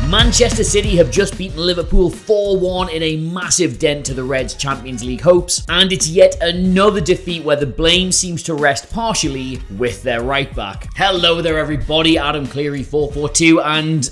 Manchester City have just beaten Liverpool 4-1 in a massive dent to the Reds' Champions League hopes, and it's yet another defeat where the blame seems to rest partially with their right back. Hello there everybody, Adam Cleary, FourFourTwo, and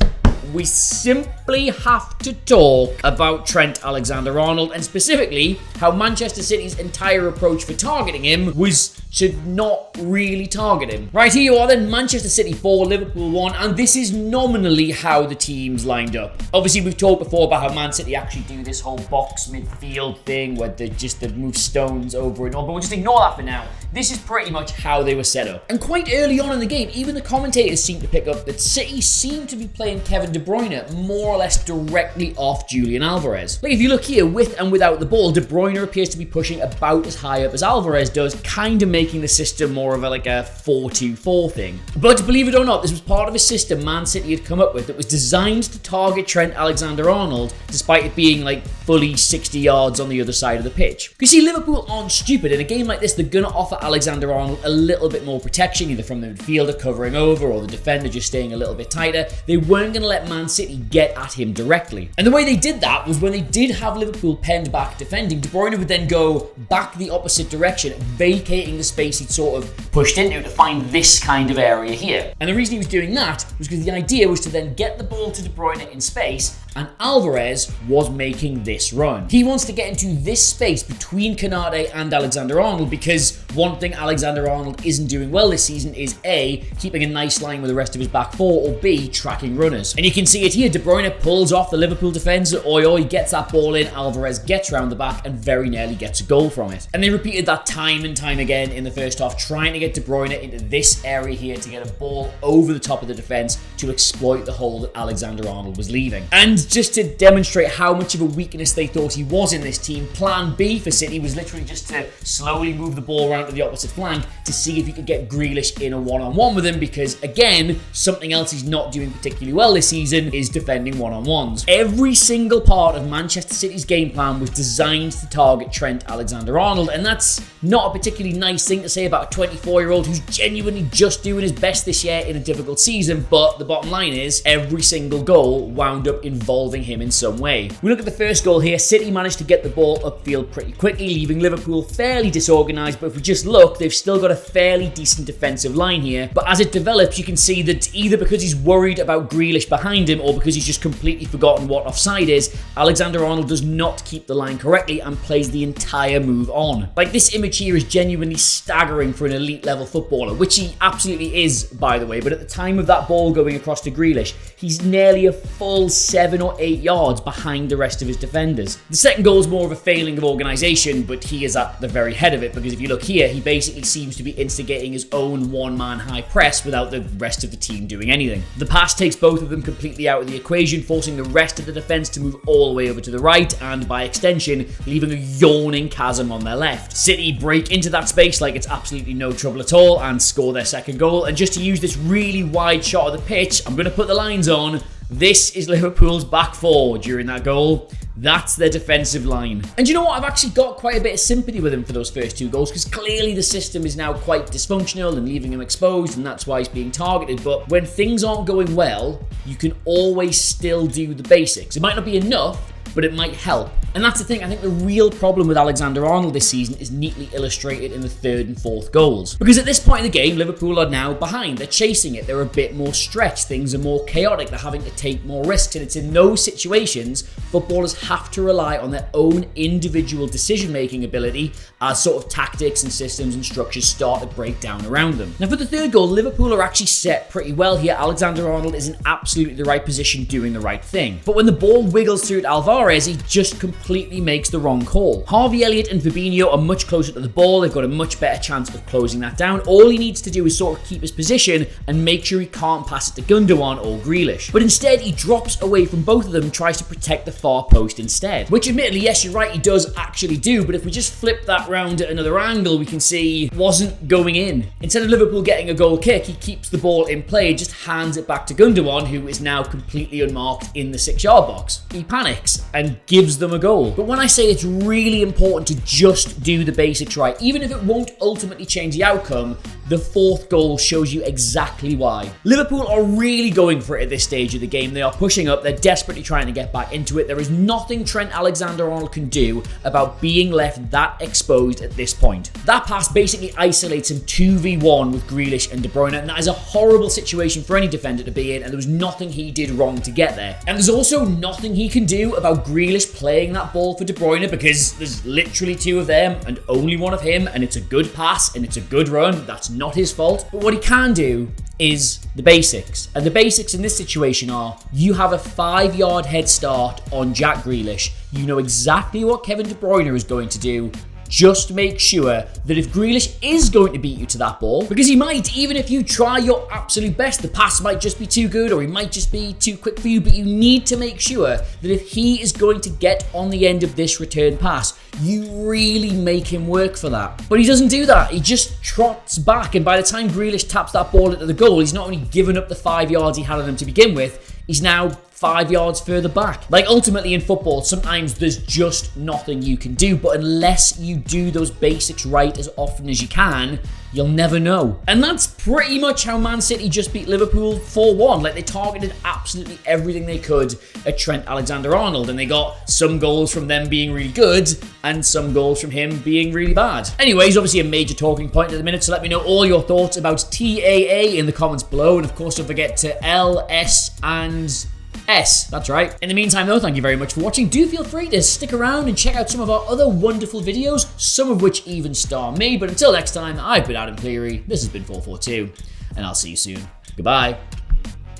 we simply have to talk about Trent Alexander-Arnold, and specifically how Manchester City's entire approach for targeting him was to not really target him. Right, here you are then, Manchester City 4, Liverpool 1, and this is nominally how the teams lined up. Obviously, we've talked before about how Man City actually do this whole box midfield thing where they move stones over and all, but we'll just ignore that for now. This is pretty much how they were set up. And quite early on in the game, even the commentators seemed to pick up that City seemed to be playing Kevin De Bruyne more or less directly off Julian Alvarez. Like if you look here, with and without the ball, De Bruyne appears to be pushing about as high up as Alvarez does, kind of making the system more of a 4-2-4 thing. But believe it or not, this was part of a system Man City had come up with that was designed to target Trent Alexander-Arnold, despite it being fully 60 yards on the other side of the pitch. You see, Liverpool aren't stupid. In a game like this, they're going to offer Alexander-Arnold a little bit more protection, either from the midfielder covering over or the defender just staying a little bit tighter. They weren't going to let Man City get at him directly. And the way they did that was when they did have Liverpool penned back defending, De Bruyne would then go back the opposite direction, vacating the space he'd sort of pushed into to find this kind of area here. And the reason he was doing that was because the idea was to then get the ball to De Bruyne in space, and Alvarez was making this run. He wants to get into this space between Konate and Alexander-Arnold, because one thing Alexander-Arnold isn't doing well this season is A, keeping a nice line with the rest of his back four, or B, tracking runners. And you can see it here, De Bruyne pulls off the Liverpool defence, he gets that ball in, Alvarez gets round the back and very nearly gets a goal from it. And they repeated that time and time again in the first half, trying to get De Bruyne into this area here to get a ball over the top of the defence to exploit the hole that Alexander-Arnold was leaving. And just to demonstrate how much of a weakness they thought he was in this team, plan B for City was literally just to slowly move the ball around to the opposite flank to see if he could get Grealish in a one-on-one with him, because again, something else he's not doing particularly well this season is defending one-on-ones. Every single part of Manchester City's game plan was designed to target Trent Alexander-Arnold, and that's not a particularly nice thing to say about a 24-year-old who's genuinely just doing his best this year in a difficult season, but the bottom line is every single goal wound up involving him in some way. We look at the first goal here, City managed to get the ball upfield pretty quickly, leaving Liverpool fairly disorganised, but if we just look, they've still got a fairly decent defensive line here. But as it develops, you can see that either because he's worried about Grealish behind him or because he's just completely forgotten what offside is, Alexander-Arnold does not keep the line correctly and plays the entire move on. This image here is genuinely staggering for an elite level footballer, which he absolutely is, by the way, but at the time of that ball going across to Grealish, he's nearly a full 7 or 8 yards behind the rest of his defenders. The second goal is more of a failing of organisation, but he is at the very head of it, because if you look here, he basically seems to be instigating his own one-man high press without the rest of the team doing anything. The pass takes both of them completely out of the equation, forcing the rest of the defence to move all the way over to the right, and by extension, leaving a yawning chasm on their left. City break into that space like it's absolutely no trouble at all and score their second goal, and just to use this really wide shot of the pitch, I'm going to put the lines on. This is Liverpool's back four during that goal. That's their defensive line. And you know what? I've actually got quite a bit of sympathy with him for those first two goals, because clearly the system is now quite dysfunctional and leaving him exposed, and that's why he's being targeted. But when things aren't going well, you can always still do the basics. It might not be enough, but it might help. And that's the thing, I think the real problem with Alexander-Arnold this season is neatly illustrated in the third and fourth goals. Because at this point in the game, Liverpool are now behind. They're chasing it. They're a bit more stretched. Things are more chaotic. They're having to take more risks. And it's in those situations, footballers have to rely on their own individual decision-making ability as sort of tactics and systems and structures start to break down around them. Now for the third goal, Liverpool are actually set pretty well here. Alexander-Arnold is in absolutely the right position doing the right thing. But when the ball wiggles through to Alvarez, he just completely makes the wrong call. Harvey Elliott and Fabinho are much closer to the ball. They've got a much better chance of closing that down. All he needs to do is sort of keep his position and make sure he can't pass it to Gundogan or Grealish. But instead, he drops away from both of them and tries to protect the far post instead. Which admittedly, yes, you're right, he does actually do, but if we just flip that round at another angle, we can see wasn't going in. Instead of Liverpool getting a goal kick, he keeps the ball in play, just hands it back to Gundogan, who is now completely unmarked in the 6-yard box. He panics and gives them a goal. But when I say it's really important to just do the basics right, even if it won't ultimately change the outcome, the fourth goal shows you exactly why. Liverpool are really going for it at this stage of the game. They are pushing up, they're desperately trying to get back into it. There is nothing Trent Alexander-Arnold can do about being left that exposed at this point. That pass basically isolates him 2v1 with Grealish and De Bruyne, and that is a horrible situation for any defender to be in, and there was nothing he did wrong to get there. And there's also nothing he can do about Grealish playing that ball for De Bruyne, because there's literally two of them and only one of him, and it's a good pass and it's a good run. That's not his fault. But what he can do is the basics. And the basics in this situation are, you have a 5-yard head start on Jack Grealish. You know exactly what Kevin De Bruyne is going to do. Just make sure that if Grealish is going to beat you to that ball, because he might, even if you try your absolute best, the pass might just be too good or he might just be too quick for you, but you need to make sure that if he is going to get on the end of this return pass, you really make him work for that. But he doesn't do that. He just trots back, and by the time Grealish taps that ball into the goal, he's not only given up the 5 yards he had on him to begin with, he's now 5 yards further back. Like, ultimately in football, sometimes there's just nothing you can do, but unless you do those basics right as often as you can, you'll never know. And that's pretty much how Man City just beat Liverpool 4-1. Like, they targeted absolutely everything they could at Trent Alexander-Arnold, and they got some goals from them being really good and some goals from him being really bad. Anyways, obviously a major talking point at the minute, so let me know all your thoughts about TAA in the comments below, and of course don't forget to L, S, and S. That's right. In the meantime though, thank you very much for watching. Do feel free to stick around and check out some of our other wonderful videos, some of which even star me. But until next time, I've been Adam Cleary, this has been FourFourTwo, and I'll see you soon. Goodbye.